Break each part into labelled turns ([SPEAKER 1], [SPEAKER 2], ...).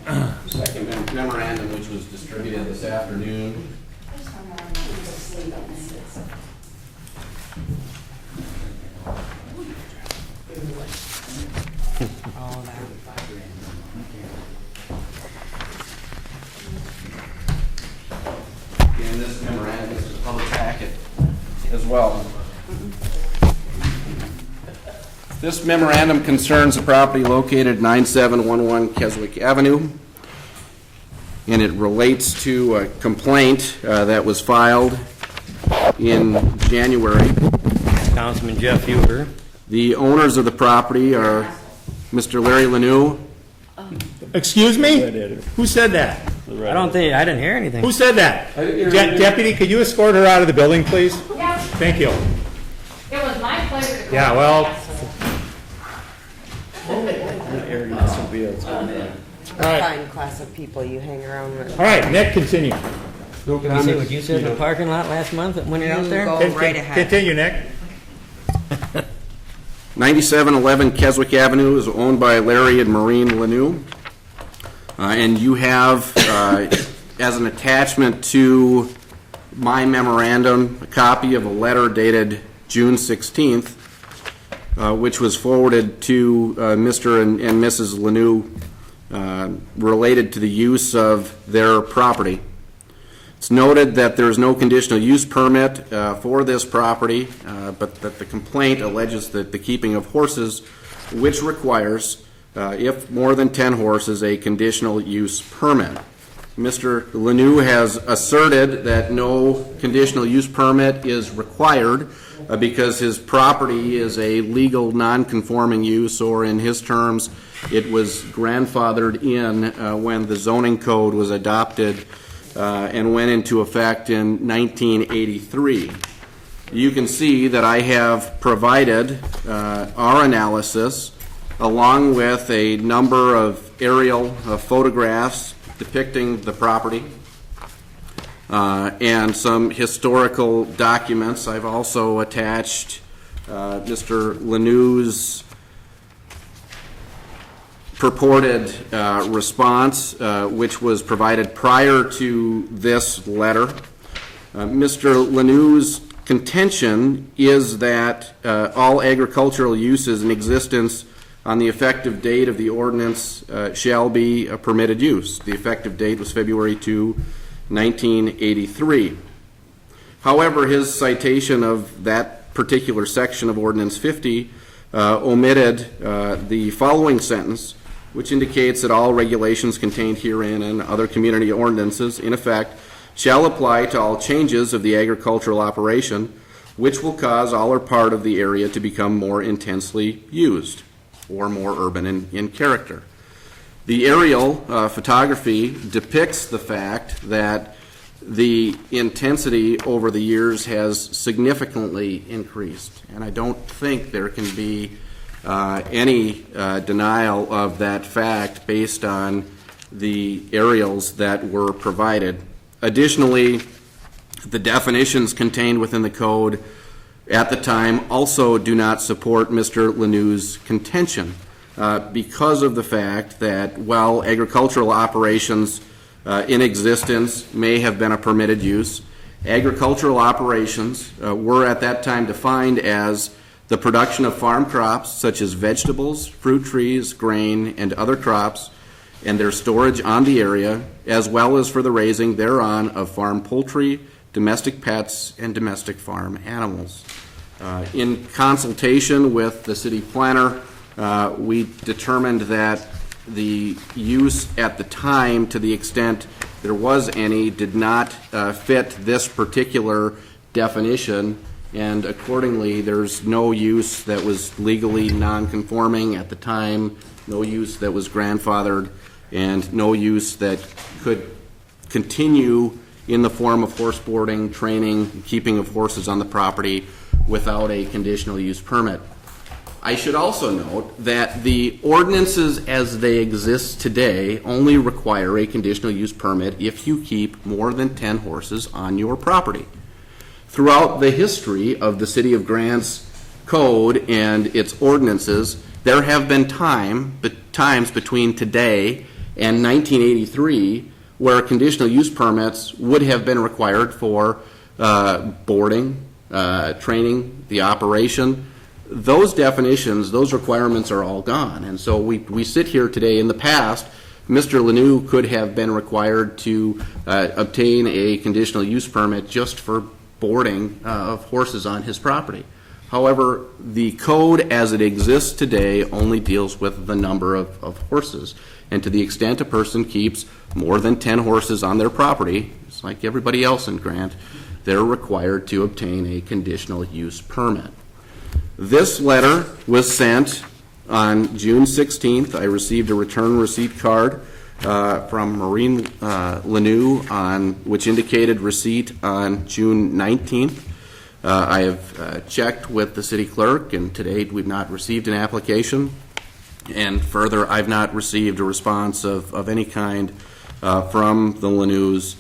[SPEAKER 1] Second memorandum, which was distributed this afternoon. And this memorandum is a public packet as well. This memorandum concerns a property located at 9711 Keswick Avenue, and it relates to a complaint that was filed in January.
[SPEAKER 2] Councilman Jeff Huber.
[SPEAKER 1] The owners of the property are Mr. Larry Lanoux.
[SPEAKER 3] Excuse me? Who said that?
[SPEAKER 2] I didn't hear anything.
[SPEAKER 3] Who said that? Deputy, could you escort her out of the building, please?
[SPEAKER 4] Yeah,
[SPEAKER 3] Thank you.
[SPEAKER 4] it was my pleasure to go.
[SPEAKER 3] Yeah, well, all right.
[SPEAKER 5] Fine class of people you hang around with.
[SPEAKER 3] All right, Nick, continue.
[SPEAKER 2] You see what you said in the parking lot last month when you're out there?
[SPEAKER 5] Go right ahead.
[SPEAKER 3] Continue, Nick.
[SPEAKER 1] 9711 Keswick Avenue is owned by Larry and Maureen Lanoux. And you have, as an attachment to my memorandum, a copy of a letter dated June 16th, which was forwarded to Mr. and Mrs. Lanoux related to the use of their property. It's noted that there is no conditional use permit for this property, but that the complaint alleges that the keeping of horses, which requires, if more than 10 horses, a conditional use permit. Mr. Lanoux has asserted that no conditional use permit is required because his property is a legal non-conforming use, or in his terms, it was grandfathered in when the zoning code was adopted and went into effect in 1983. You can see that I have provided our analysis along with a number of aerial photographs depicting the property and some historical documents. I've also attached Mr. Lanoux's purported response, which was provided prior to this letter. Mr. Lanoux's contention is that all agricultural uses in existence on the effective date of the ordinance shall be a permitted use. The effective date was February 2, 1983. However, his citation of that particular section of Ordinance 50 omitted the following sentence, which indicates that all regulations contained herein and other community ordinances, in effect, shall apply to all changes of the agricultural operation, which will cause all or part of the area to become more intensely used or more urban in character. The aerial photography depicts the fact that the intensity over the years has significantly increased, and I don't think there can be any denial of that fact based on the aerials that were provided. Additionally, the definitions contained within the code at the time also do not support Mr. Lanoux's contention because of the fact that while agricultural operations in existence may have been a permitted use, agricultural operations were at that time defined as the production of farm crops such as vegetables, fruit trees, grain, and other crops, and their storage on the area, as well as for the raising thereon of farm poultry, domestic pets, and domestic farm animals. In consultation with the city planner, we determined that the use at the time, to the extent there was any, did not fit this particular definition, and accordingly there's no use that was legally non-conforming at the time, no use that was grandfathered, and no use that could continue in the form of horse boarding, training, keeping of horses on the property without a conditional use permit. I should also note that the ordinances as they exist today only require a conditional use permit if you keep more than 10 horses on your property. Throughout the history of the City of Grant's code and its ordinances, there have been times between today and 1983, where conditional use permits would have been required for boarding, training, the operation. Those definitions, those requirements are all gone. And so we sit here today. In the past, Mr. Lanoux could have been required to obtain a conditional use permit just for boarding of horses on his property. However, the code as it exists today only deals with the number of horses. And to the extent a person keeps more than 10 horses on their property, it's like everybody else in Grant, they're required to obtain a conditional use permit. This letter was sent on June 16th. I received a return receipt card from Maureen Lanoux, which indicated receipt on June 19th. I have checked with the city clerk, and to date we've not received an application. And further, I've not received a response of any kind from the Lanouxs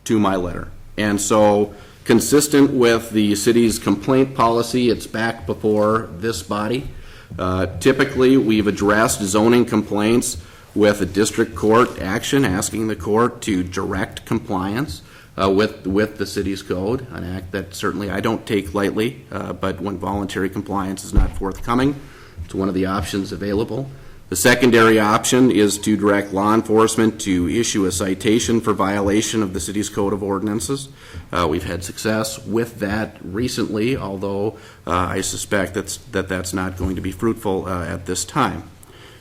[SPEAKER 1] to my letter. And so, consistent with the city's complaint policy, it's back before this body. Typically, we've addressed zoning complaints with a district court action, asking the court to direct compliance with the city's code, an act that certainly I don't take lightly, but when voluntary compliance is not forthcoming, it's one of the options available. The secondary option is to direct law enforcement to issue a citation for violation of the city's code of ordinances. We've had success with that recently, although I suspect that's not going to be fruitful at this time.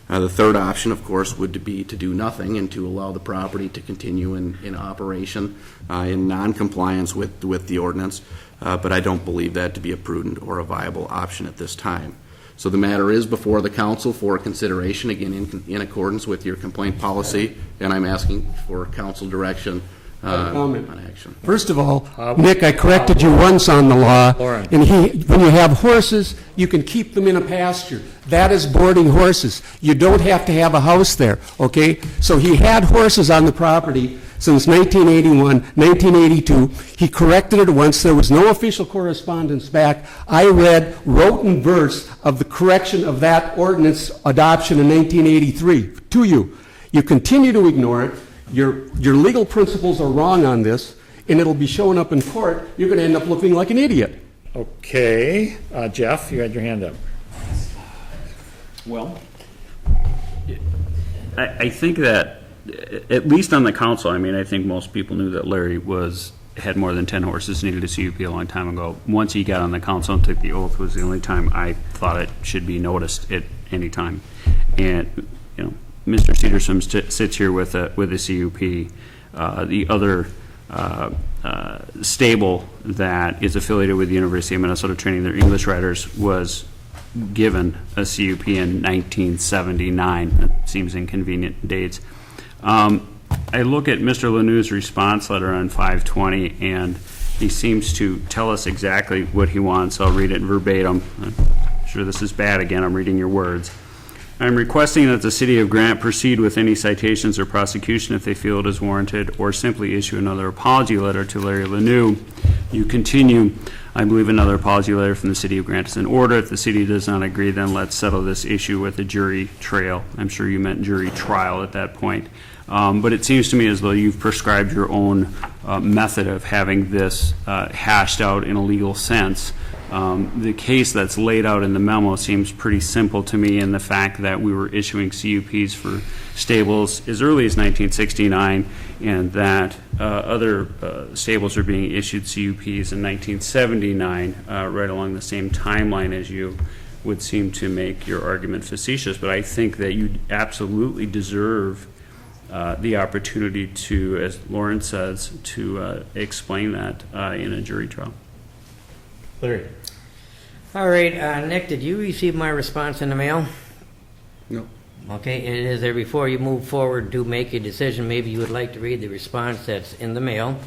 [SPEAKER 1] The third option, of course, would be to do nothing and to allow the property to continue in operation in non-compliance with the ordinance, but I don't believe that to be a prudent or a viable option at this time. So the matter is before the council for consideration, again, in accordance with your complaint policy, and I'm asking for council direction on action.
[SPEAKER 6] First of all, Nick, I corrected you once on the law, and when you have horses, you can keep them in a pasture. That is boarding horses. You don't have to have a house there, okay? So he had horses on the property since 1981, 1982. He corrected it once. There was no official correspondence back. I wrote in verse of the correction of that ordinance adoption in 1983 to you. You continue to ignore it. Your legal principles are wrong on this, and it'll be showing up in court. You're going to end up looking like an idiot.
[SPEAKER 3] Okay, Jeff, you had your hand up.
[SPEAKER 7] Well, I think that, at least on the council, I mean, I think most people knew that Larry had more than 10 horses, needed a CUP a long time ago. Once he got on the council and took the oath was the only time I thought it should be noticed at any time. And, you know, Mr. Cedarstrom sits here with a CUP. The other stable that is affiliated with the University of Minnesota training their English writers was given a CUP in 1979. That seems inconvenient dates. I look at Mr. Lanoux's response letter on 5/20, and he seems to tell us exactly what he wants. I'll read it verbatim. I'm sure this is bad again. I'm reading your words. I'm requesting that the City of Grant proceed with any citations or prosecution if they feel it is warranted, or simply issue another apology letter to Larry Lanoux. You continue, I believe another apology letter from the City of Grant is in order. If the city does not agree, then let's settle this issue with a jury trial. I'm sure you meant jury trial at that point. But it seems to me as though you've prescribed your own method of having this hashed out in a legal sense. The case that's laid out in the memo seems pretty simple to me, in the fact that we were issuing CUPs for stables as early as 1969, and that other stables are being issued CUPs in 1979, right along the same timeline as you would seem to make your argument facetious. But I think that you absolutely deserve the opportunity to, as Lauren says, to explain that in a jury trial.
[SPEAKER 3] Larry.
[SPEAKER 2] All right, Nick, did you receive my response in the mail?
[SPEAKER 1] No.
[SPEAKER 2] Okay, it is there. Before you move forward to make a decision, maybe you would like to read the response that's in the mail.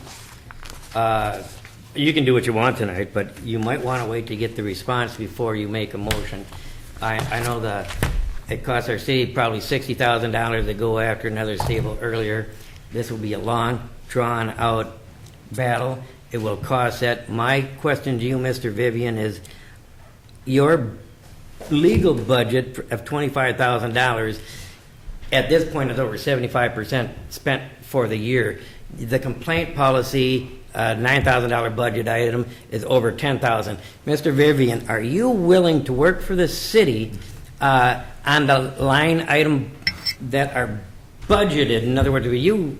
[SPEAKER 2] You can do what you want tonight, but you might want to wait to get the response before you make a motion. I know that it costs our city probably $60,000 to go after another stable earlier. This will be a long, drawn-out battle. It will cost that. My question to you, Mr. Vivian, is your legal budget of $25,000 at this point, it's over 75% spent for the year. The complaint policy, $9,000 budget item is over $10,000. Mr. Vivian, are you willing to work for the city on the line item that are budgeted? In other words, will you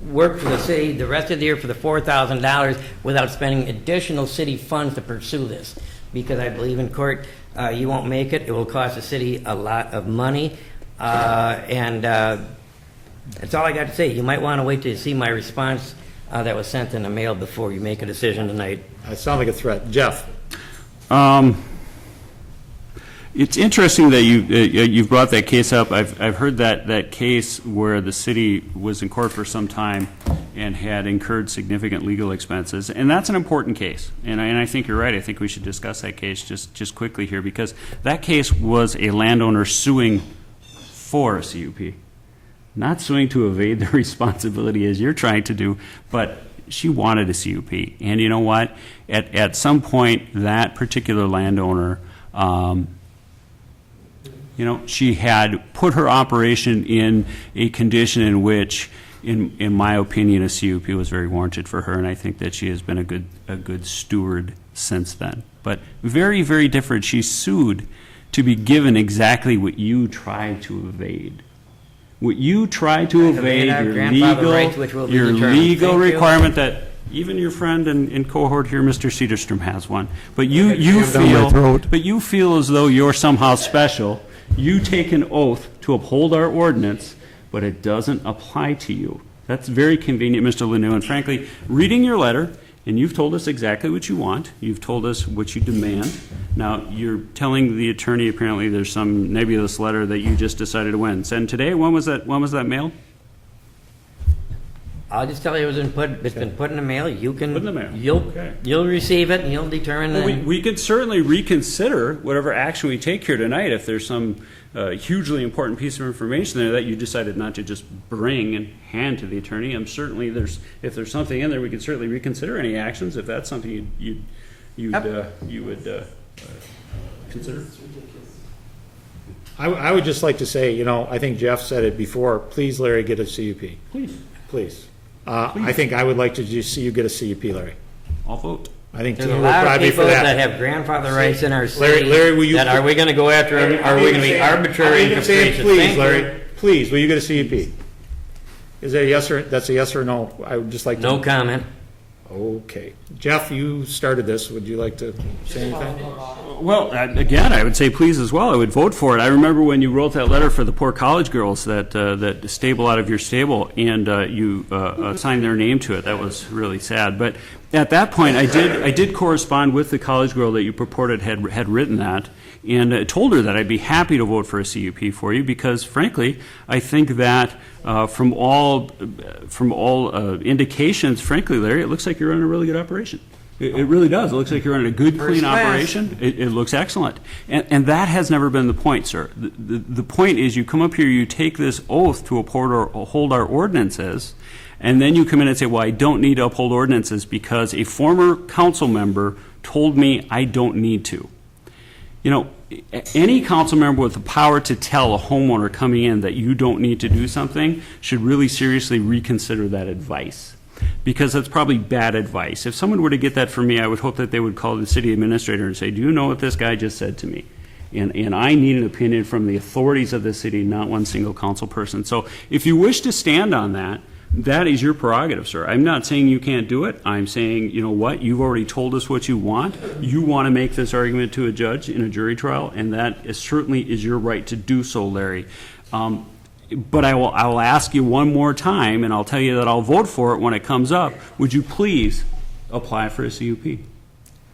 [SPEAKER 2] work for the city the rest of the year for the $4,000 without spending additional city funds to pursue this? Because I believe in court, you won't make it. It will cost the city a lot of money. And that's all I got to say. You might want to wait to see my response that was sent in the mail before you make a decision tonight.
[SPEAKER 3] I sound like a threat. Jeff?
[SPEAKER 7] It's interesting that you've brought that case up. I've heard that case where the city was in court for some time and had incurred significant legal expenses, and that's an important case. And I think you're right. I think we should discuss that case just quickly here, because that case was a landowner suing for a CUP, not suing to evade the responsibility as you're trying to do, but she wanted a CUP. And you know what? At some point, that particular landowner, she had put her operation in a condition in which, in my opinion, a CUP was very warranted for her, and I think that she has been a good steward since then. But very, very different. She sued to be given exactly what you tried to evade. What you tried to evade, your legal requirement that even your friend and cohort here, Mr. Cedarstrom, has one. But you feel as though you're somehow special. You take an oath to uphold our ordinance, but it doesn't apply to you. That's very convenient, Mr. Lanoux. And frankly, reading your letter, and you've told us exactly what you want. You've told us what you demand. Now, you're telling the attorney apparently there's some nebulous letter that you just decided to send today. When was that mailed?
[SPEAKER 2] I'll just tell you it's been put in the mail. You can
[SPEAKER 7] Put in the mail.
[SPEAKER 2] You'll receive it and you'll determine.
[SPEAKER 7] Well, we could certainly reconsider whatever action we take here tonight if there's some hugely important piece of information there that you decided not to just bring and hand to the attorney. Certainly if there's something in there, we could certainly reconsider any actions if that's something you would consider.
[SPEAKER 3] I would just like to say, I think Jeff said it before, please, Larry, get a CUP. Please. I think I would like to just see you get a CUP, Larry.
[SPEAKER 7] I'll vote.
[SPEAKER 3] I think
[SPEAKER 2] There's
[SPEAKER 3] Tina
[SPEAKER 2] a
[SPEAKER 3] would
[SPEAKER 2] lot of
[SPEAKER 3] probably be
[SPEAKER 2] people
[SPEAKER 3] for
[SPEAKER 2] that
[SPEAKER 3] that.
[SPEAKER 2] have grandfather rights in our city.
[SPEAKER 3] Larry, will you?
[SPEAKER 2] Are we going to go after them? Are we going to be arbitrary and capricious?
[SPEAKER 3] Please,
[SPEAKER 2] Thank you.
[SPEAKER 3] Larry, please, will you get a CUP? Is that a yes or, that's a yes or no? I would just like to.
[SPEAKER 2] No comment.
[SPEAKER 3] Okay. Jeff, you started this. Would you like to say anything?
[SPEAKER 7] Well, again, I would say please as well. I would vote for it. I remember when you wrote that letter for the poor college girls that stable out of your stable, and you signed their name to it. That was really sad. But at that point, I did correspond with the college girl that you purported had written that, and told her that I'd be happy to vote for a CUP for you because, frankly, I think that from all indications, frankly, Larry, it looks like you're running a really good operation. It really does. It looks like you're running a good, clean operation. It looks excellent. And that has never been the point, sir. The point is you come up here, you take this oath to uphold our ordinances, and then you come in and say, well, I don't need to uphold ordinances because a former council member told me I don't need to. Any council member with the power to tell a homeowner coming in that you don't need to do something should really seriously reconsider that advice, because that's probably bad advice. If someone were to get that from me, I would hope that they would call the city administrator and say, do you know what this guy just said to me? And I need an opinion from the authorities of the city, not one single council person. So if you wish to stand on that, that is your prerogative, sir. I'm not saying you can't do it. I'm saying, you know what, you've already told us what you want. You want to make this argument to a judge in a jury trial, and that certainly is your right to do so, Larry. But I will ask you one more time, and I'll tell you that I'll vote for it when it comes up. Would you please apply for a CUP?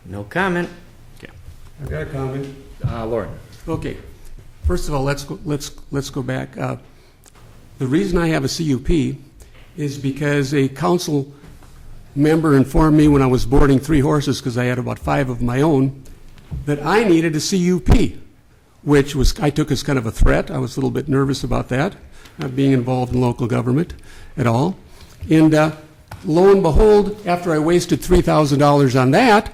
[SPEAKER 2] No comment.
[SPEAKER 7] Okay.
[SPEAKER 6] I've got a comment.
[SPEAKER 3] Lauren.
[SPEAKER 6] Okay. First of all, let's go back. The reason I have a CUP is because a council member informed me when I was boarding 3 horses, because I had about 5 of my own, that I needed a CUP, which I took as kind of a threat. I was a little bit nervous about that, not being involved in local government at all. And lo and behold, after I wasted $3,000 on that,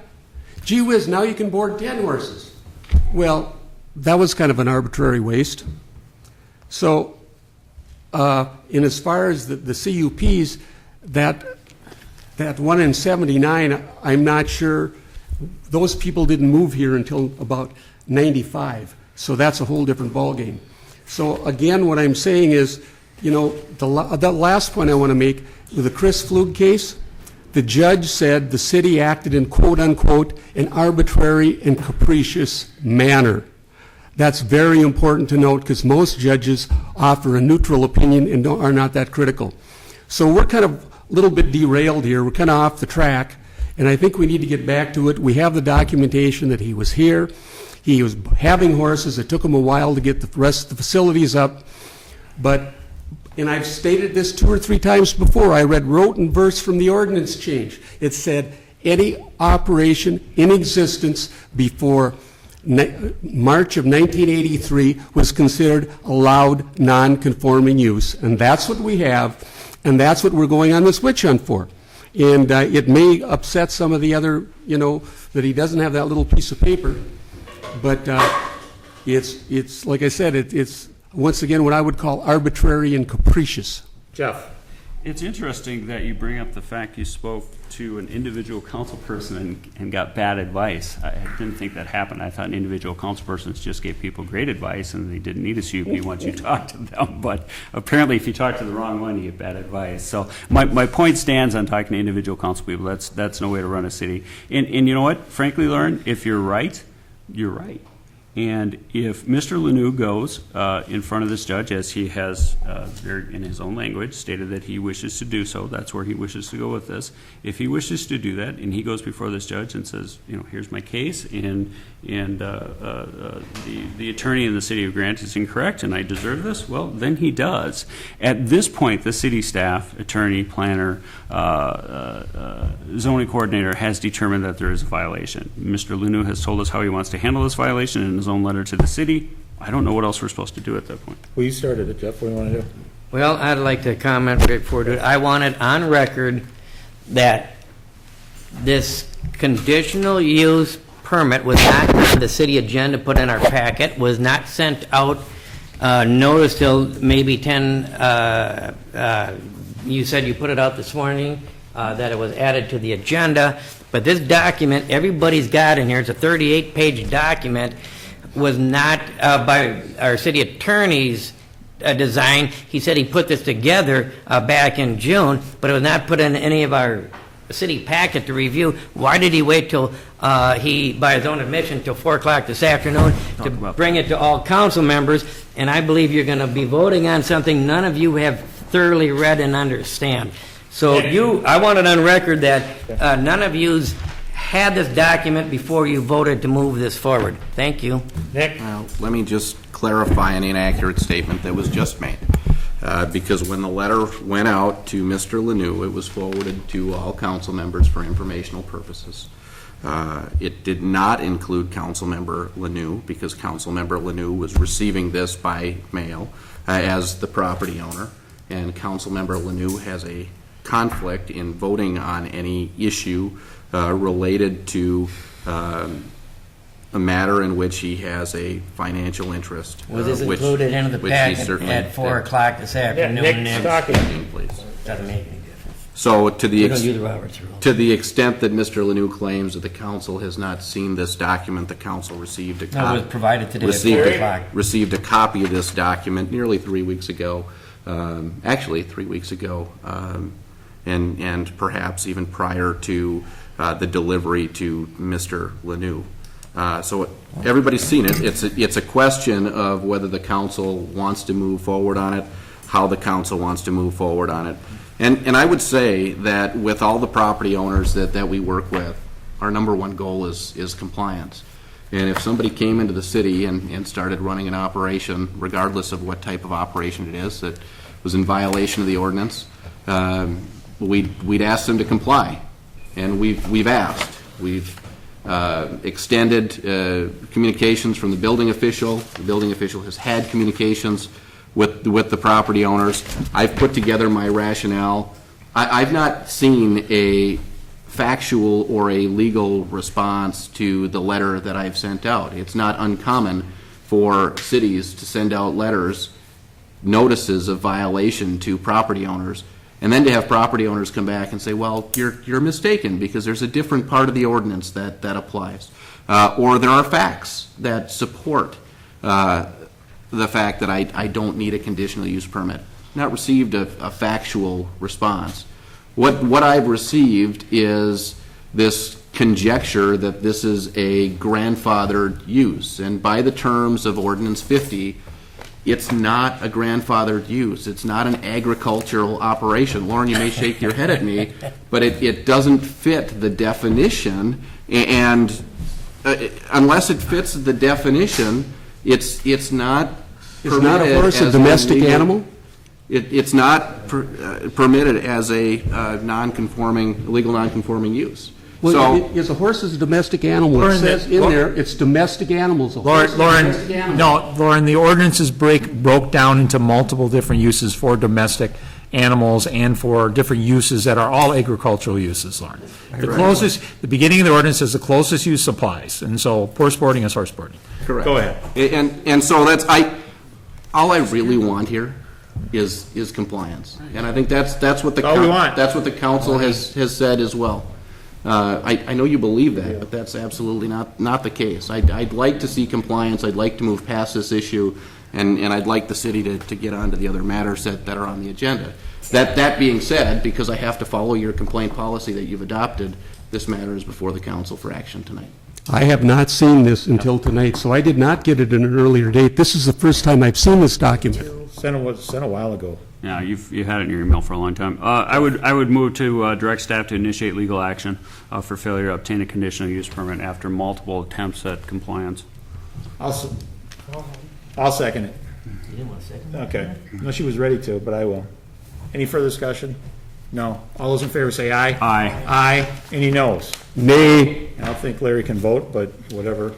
[SPEAKER 6] gee whiz, now you can board 10 horses. Well, that was kind of an arbitrary waste. So And as far as the CUPs, that one in 79, I'm not sure, those people didn't move here until about 95. So that's a whole different ballgame. So again, what I'm saying is, you know, the last point I want to make, with the Chris Flug case, the judge said the city acted in quote-unquote an arbitrary and capricious manner. That's very important to note because most judges offer a neutral opinion and are not that critical. So we're kind of a little bit derailed here. We're kind of off the track, and I think we need to get back to it. We have the documentation that he was here. He was having horses. It took him a while to get the rest of the facilities up. But, and I've stated this 2 or 3 times before, I read rote and verse from the ordinance change. It said any operation in existence before March of 1983 was considered allowed non-conforming use. And that's what we have, and that's what we're going on this witch hunt for. And it may upset some of the other, you know, that he doesn't have that little piece of paper. But it's like I said, it's once again what I would call arbitrary and capricious.
[SPEAKER 3] Jeff?
[SPEAKER 7] It's interesting that you bring up the fact you spoke to an individual council person and got bad advice. I didn't think that happened. I thought individual council persons just gave people great advice and they didn't need a CUP once you talked to them. But apparently if you talk to the wrong one, you get bad advice. So my point stands on talking to individual council people. That's no way to run a city. And you know what? Frankly, Lauren, if you're right, you're right. And if Mr. Lanoux goes in front of this judge, as he has, in his own language, stated that he wishes to do so, that's where he wishes to go with this. If he wishes to do that, and he goes before this judge and says, you know, here's my case, and the attorney in the city of Grant is incorrect, and I deserve this, well, then he does. At this point, the city staff, attorney, planner, zoning coordinator has determined that there is a violation. Mr. Lanoux has told us how he wants to handle this violation in his own letter to the city. I don't know what else we're supposed to do at that point.
[SPEAKER 3] Well, you started it, Jeff. What do you want to do?
[SPEAKER 2] Well, I'd like to comment before doing it. I wanted on record that this conditional use permit was not on the city agenda put in our packet, was not sent out notice till maybe 10, you said you put it out this morning, that it was added to the agenda. But this document, everybody's got in here, it's a 38-page document, was not by our city attorney's design. He said he put this together back in June, but it was not put in any of our city packet to review. Why did he wait till by his own admission, till 4 o'clock this afternoon to bring it to all council members? And I believe you're going to be voting on something none of you have thoroughly read and understand. So I want it on record that none of yous had this document before you voted to move this forward. Thank you.
[SPEAKER 3] Nick?
[SPEAKER 1] Well, let me just clarify an inaccurate statement that was just made. Because when the letter went out to Mr. Lanoux, it was forwarded to all council members for informational purposes. It did not include Councilmember Lanoux because Councilmember Lanoux was receiving this by mail as the property owner, and Councilmember Lanoux has a conflict in voting on any issue related to a matter in which he has a financial interest.
[SPEAKER 2] Was this included in the packet at 4 o'clock this afternoon?
[SPEAKER 3] Nick, talking.
[SPEAKER 1] Please.
[SPEAKER 2] Doesn't make any difference.
[SPEAKER 1] So to the
[SPEAKER 2] We don't use the Roberts rule.
[SPEAKER 1] to the extent that Mr. Lanoux claims that the council has not seen this document, the council received a
[SPEAKER 2] No, it
[SPEAKER 1] copy.
[SPEAKER 2] was provided today at 4 o'clock.
[SPEAKER 1] Received a copy of this document nearly 3 weeks ago, actually 3 weeks ago, and perhaps even prior to the delivery to Mr. Lanoux. So everybody's seen it. It's a question of whether the council wants to move forward on it, how the council wants to move forward on it. And I would say that with all the property owners that we work with, our number one goal is compliance. And if somebody came into the city and started running an operation, regardless of what type of operation it is, that was in violation of the ordinance, we'd ask them to comply. And we've asked. We've extended communications from the building official. The building official has had communications with the property owners. I've put together my rationale. I've not seen a factual or a legal response to the letter that I've sent out. It's not uncommon for cities to send out letters notices of violation to property owners, and then to have property owners come back and say, well, you're mistaken because there's a different part of the ordinance that applies. Or there are facts that support the fact that I don't need a conditional use permit. Not received a factual response. What I've received is this conjecture that this is a grandfathered use, and by the terms of Ordinance 50, it's not a grandfathered use. It's not an agricultural operation. Lauren, you may shake your head at me, but it doesn't fit the definition, and unless it fits the definition, it's not
[SPEAKER 6] Is not a horse a
[SPEAKER 1] as
[SPEAKER 6] domestic
[SPEAKER 1] legal-
[SPEAKER 6] animal?
[SPEAKER 1] It's not permitted as a legal non-conforming use.
[SPEAKER 6] Well,
[SPEAKER 1] So,
[SPEAKER 6] is a horse a domestic animal? It
[SPEAKER 3] Lauren,
[SPEAKER 6] says in there, it's domestic animals. A horse is a domestic
[SPEAKER 3] Lauren,
[SPEAKER 6] animal.
[SPEAKER 3] no, Lauren, the ordinances broke down into multiple different uses for domestic animals and for different uses that are all agricultural uses, Lauren. The beginning of the ordinance says the closest use applies, and so horse boarding is horse boarding.
[SPEAKER 1] correct.
[SPEAKER 3] Go ahead.
[SPEAKER 1] And so all I really want here is compliance. And I think that's what the.
[SPEAKER 3] All we want.
[SPEAKER 1] That's what the council has said as well. I know you believe that, but that's absolutely not the case. I'd like to see compliance. I'd like to move past this issue, and I'd like the city to get on to the other matters that are on the agenda. That being said, because I have to follow your complaint policy that you've adopted, this matter is before the council for action tonight.
[SPEAKER 6] I have not seen this until tonight, so I did not get it at an earlier date. This is the first time I've seen this document.
[SPEAKER 3] Sent a while ago.
[SPEAKER 7] Yeah, you had it in your email for a long time. I would move to direct staff to initiate legal action for failure to obtain a conditional use permit after multiple attempts at compliance.
[SPEAKER 3] I'll second it.
[SPEAKER 2] You didn't want to second?
[SPEAKER 3] Okay. No, she was ready to, but I will. Any further discussion? No. All those in favor say aye.
[SPEAKER 7] Aye.
[SPEAKER 3] Aye. Any noes?
[SPEAKER 6] Nay.
[SPEAKER 3] I don't think Larry can vote, but whatever.